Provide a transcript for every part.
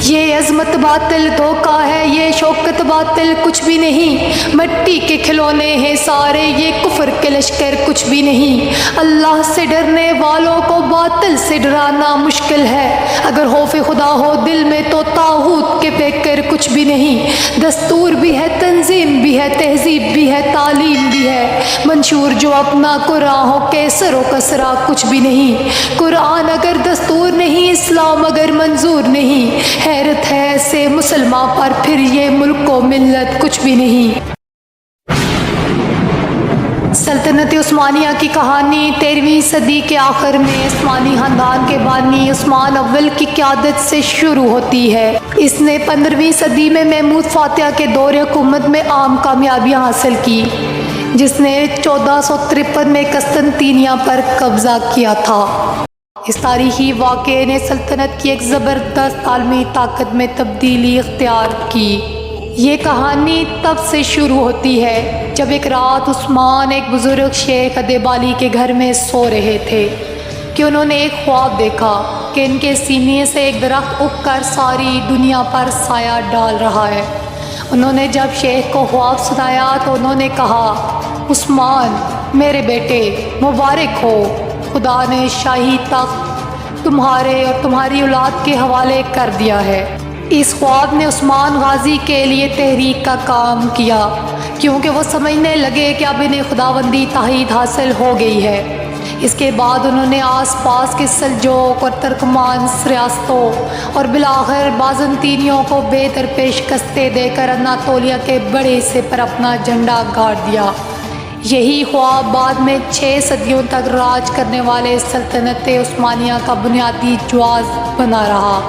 یہ عظمت باطل دھوکا ہے، یہ شوکت باطل کچھ بھی نہیں، مٹی کے کھلونے ہیں سارے، یہ کفر کے لشکر کچھ بھی نہیں۔ اللہ سے ڈرنے والوں کو باطل سے ڈرانا مشکل ہے، اگر خوف خدا ہو دل میں تو طاغوت کے پیکر کچھ بھی نہیں۔ دستور بھی ہے، تنظیم بھی ہے، تہذیب بھی ہے، تعلیم بھی ہے، منشور جو اپنا قرآن ہو کیسر و کسرا کچھ بھی نہیں۔ قرآن اگر دستور نہیں، اسلام اگر منظور نہیں، حیرت ہے ایسے مسلمان پر، پھر یہ ملک و ملت کچھ بھی نہیں۔ سلطنت عثمانیہ کی کہانی 13ویں صدی کے آخر میں عثمانی خاندان کے بانی عثمان اول کی قیادت سے شروع ہوتی ہے۔ اس نے 15ویں صدی میں محمود فاتح کے دور حکومت میں عام کامیابیاں حاصل کی، جس نے 1453 میں قسطنطینیہ پر قبضہ کیا تھا۔ اس تاریخی واقعے نے سلطنت کی ایک زبردست عالمی طاقت میں تبدیلی اختیار کی۔ یہ کہانی تب سے شروع ہوتی ہے جب ایک رات عثمان ایک بزرگ شیخ ادیبالی کے گھر میں سو رہے تھے کہ انہوں نے ایک خواب دیکھا کہ ان کے سینے سے ایک درخت اگ کر ساری دنیا پر سایہ ڈال رہا ہے۔ انہوں نے جب شیخ کو خواب سنایا تو انہوں نے کہا، عثمان میرے بیٹے مبارک ہو، خدا نے شاہی تخت تمہارے اور تمہاری اولاد کے حوالے کر دیا ہے۔ اس خواب نے عثمان غازی کے لیے تحریک کا کام کیا، کیونکہ وہ سمجھنے لگے کہ اب انہیں خداوندی تائید حاصل ہو گئی ہے۔ اس کے بعد انہوں نے آس پاس کے سلجوق اور ترکمان ریاستوں اور بالآخر بازنطینیوں کو بے درپیش شکستیں دے کر اناطولیہ کے بڑے حصے پر اپنا جھنڈا گاڑ دیا۔ یہی خواب بعد میں 6 صدیوں تک راج کرنے والے سلطنت عثمانیہ کا بنیادی جواز بنا رہا،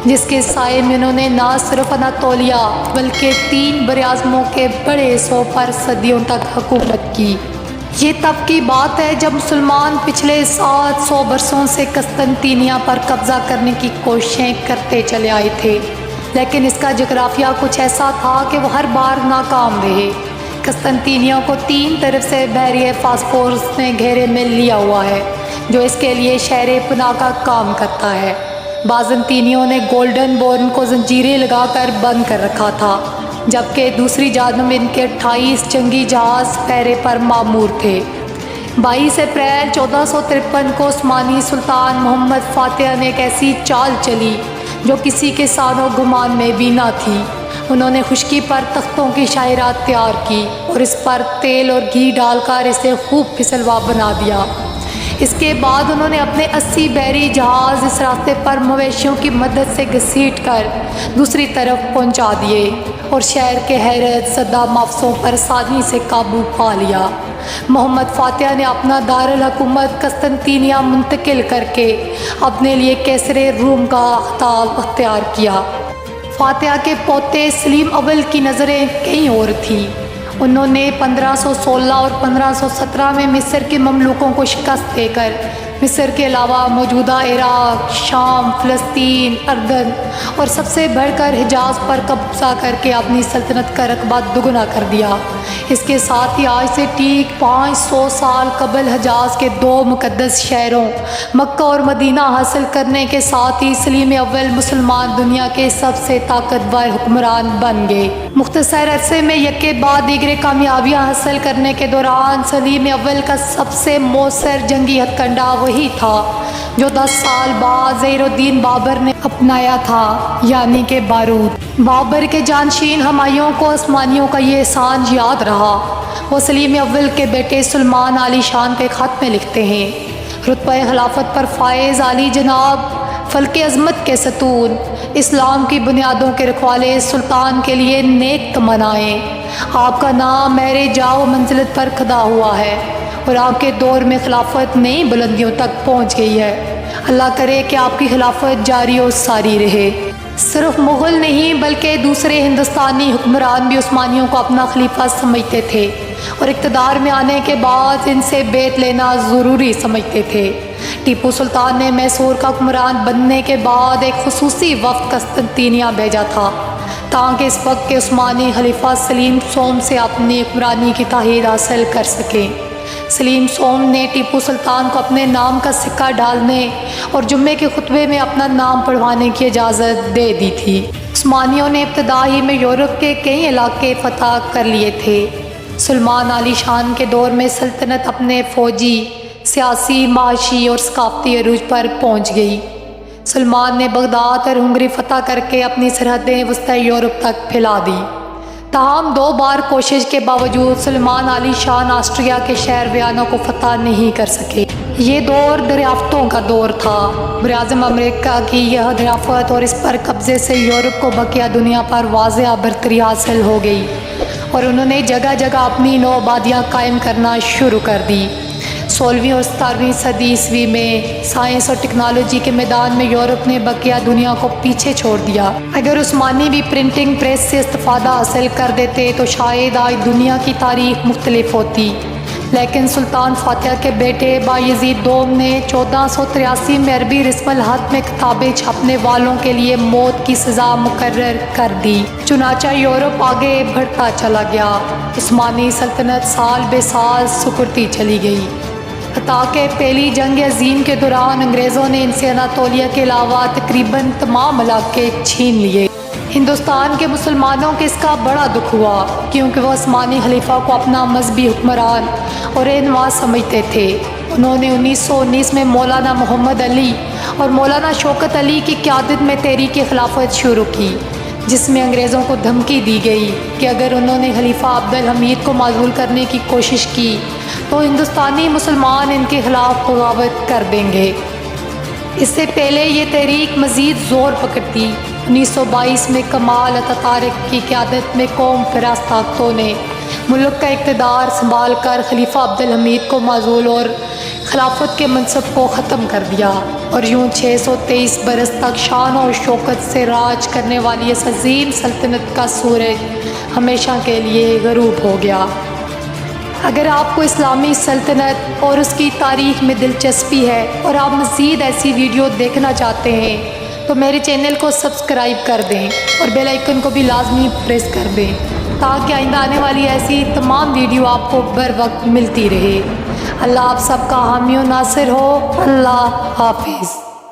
جس کے سائے میں انہوں نے نہ صرف اناطولیہ بلکہ 3 براعظموں کے بڑے حصوں پر صدیوں تک حکومت کی۔ یہ تب کی بات ہے جب مسلمان پچھلے 700 برسوں سے قسطنطینیہ پر قبضہ کرنے کی کوششیں کرتے چلے آئے تھے، لیکن اس کا جغرافیہ کچھ ایسا تھا کہ وہ ہر بار ناکام رہے۔ قسطنطینیہ کو 3 طرف سے بحیرہ فاسفورس نے گھیرے میں لیا ہوا ہے، جو اس کے لیے شہر پناہ کا کام کرتا ہے۔ بازنطینیوں نے گولڈن بورن کو زنجیریں لگا کر بند کر رکھا تھا، جبکہ دوسری جانب ان کے 28 جنگی جہاز پہرے پر معمور تھے۔ 22 اپریل 1453 کو عثمانی سلطان محمد فاتح نے ایک ایسی چال چلی جو کسی کے سان و گمان میں بھی نہ تھی۔ انہوں نے خشکی پر تختوں کی شاہراہ تیار کی اور اس پر تیل اور گھی ڈال کر اسے خوب پھسلوا بنا دیا۔ اس کے بعد انہوں نے اپنے 80 بحری جہاز اس راستے پر مویشیوں کی مدد سے گھسیٹ کر دوسری طرف پہنچا دیے اور شہر کے حیرت زدہ محافظوں پر آسانی سے قابو پا لیا۔ محمد فاتح نے اپنا دارالحکومت قسطنطینیہ منتقل کر کے اپنے لیے قیصر روم کا خطاب اختیار کیا۔ فاتح کے پوتے سلیم اول کی نظریں کہیں اور تھیں۔ انہوں نے 1516 اور 1517 میں مصر کے مملوکوں کو شکست دے کر مصر کے علاوہ موجودہ عراق، شام، فلسطین، اردن اور سب سے بڑھ کر حجاز پر قبضہ کر کے اپنی سلطنت کا رقبہ دگنا کر دیا۔ اس کے ساتھ ہی آج سے ٹھیک 500 سال قبل حجاز کے 2 مقدس شہروں مکہ اور مدینہ حاصل کرنے کے ساتھ ہی سلیم اول مسلمان دنیا کے سب سے طاقتور حکمران بن گئے۔ مختصر عرصے میں یکے بعد دیگر کامیابیاں حاصل کرنے کے دوران سلیم اول کا سب سے مؤثر جنگی ہتھ کنڈا وہی تھا جو 10 سال بعد ظہیر الدین بابر نے اپنایا تھا، یعنی کہ بارود۔ بابر کے جانشین ہمایوں کو عثمانیوں کا یہ احسان یاد رہا۔ وہ سلیم اول کے بیٹے سلمان عالی شان کے خط میں لکھتے ہیں، رتبہ خلافت پر فائز عالی جناب، فلک عظمت کے ستون، اسلام کی بنیادوں کے رکھوالے سلطان کے لیے نیک تمنائیں۔ آپ کا نام مہر جاؤ منزلت پر کھڑا ہوا ہے اور آپ کے دور میں خلافت نئی بلندیوں تک پہنچ گئی ہے۔ اللہ کرے کہ آپ کی خلافت جاری و ساری رہے۔ صرف مغل نہیں بلکہ دوسرے ہندوستانی حکمران بھی عثمانیوں کو اپنا خلیفہ سمجھتے تھے اور اقتدار میں آنے کے بعد ان سے بیعت لینا ضروری سمجھتے تھے۔ ٹیپو سلطان نے میسور کا حکمران بننے کے بعد ایک خصوصی وفد قسطنطینیہ بھیجا تھا تاکہ اس وقت کے عثمانی خلیفہ سلیم سوم سے اپنی حکمرانی کی تائید حاصل کر سکیں۔ سلیم سوم نے ٹیپو سلطان کو اپنے نام کا سکہ ڈالنے اور جمعے کے خطبے میں اپنا نام پڑھوانے کی اجازت دے دی تھی۔ عثمانیوں نے ابتدائی میں یورپ کے کئی علاقے فتح کر لیے تھے۔ سلمان علی شان کے دور میں سلطنت اپنے فوجی، سیاسی، معاشی اور ثقافتی عروج پر پہنچ گئی۔ سلمان نے بغداد اور ہنگری فتح کر کے اپنی سرحدیں وسطی یورپ تک پھیلا دی۔ تاہم 2 بار کوشش کے باوجود سلمان علی شان آسٹریا کے شہر ویانا کو فتح نہیں کر سکے۔ یہ دور دریافتوں کا دور تھا۔ براعظم امریکہ کی یہ دریافت اور اس پر قبضے سے یورپ کو بقیہ دنیا پر واضح برتری حاصل ہو گئی اور انہوں نے جگہ جگہ اپنی نو آبادیاں قائم کرنا شروع کر دی۔ 16ویں اور 17ویں صدی عیسوی میں سائنس اور ٹیکنالوجی کے میدان میں یورپ نے بقیہ دنیا کو پیچھے چھوڑ دیا۔ اگر عثمانی بھی پرنٹنگ پریس سے استفادہ حاصل کر دیتے تو شاید آج دنیا کی تاریخ مختلف ہوتی، لیکن سلطان فاتح کے بیٹے بایزید دوم نے 1483 میں عربی رسم الخط میں کتابیں چھاپنے والوں کے لیے موت کی سزا مقرر کر دی۔ چنانچہ یورپ آگے بڑھتا چلا گیا۔ عثمانی سلطنت سال بے سال سکڑتی چلی گئی، حتیٰ کہ پہلی جنگ عظیم کے دوران انگریزوں نے ان سے اناطولیہ کے علاوہ تقریباً تمام علاقے چھین لیے۔ ہندوستان کے مسلمانوں کو اس کا بڑا دکھ ہوا، کیونکہ وہ عثمانی خلیفہ کو اپنا مذہبی حکمران اور رہنما سمجھتے تھے۔ انہوں نے 1919 میں مولانا محمد علی اور مولانا شوکت علی کی قیادت میں تحریک خلافت شروع کی، جس میں انگریزوں کو دھمکی دی گئی کہ اگر انہوں نے خلیفہ عبدالحمید کو معزول کرنے کی کوشش کی تو ہندوستانی مسلمان ان کے خلاف بغاوت کر دیں گے۔ اس سے پہلے یہ تحریک مزید زور پکڑتی۔ 1922 میں کمال اتاتارک کی قیادت میں قوم پرست طاقتوں نے ملک کا اقتدار سنبھال کر خلیفہ عبدالحمید کو معزول اور خلافت کے منصب کو ختم کر دیا، اور یوں 623 برس تک شان اور شوکت سے راج کرنے والی اس عظیم سلطنت کا سورج ہمیشہ کے لیے غروب ہو گیا۔ اگر آپ کو اسلامی سلطنت اور اس کی تاریخ میں دلچسپی ہے اور آپ مزید ایسی ویڈیو دیکھنا چاہتے ہیں تو میرے چینل کو سبسکرائب کر دیں اور بیل آئیکن کو بھی لازمی پریس کر دیں تاکہ آئندہ آنے والی ایسی تمام ویڈیو آپ کو بر وقت ملتی رہے۔ اللہ آپ سب کا حامی و ناصر ہو۔ اللہ حافظ۔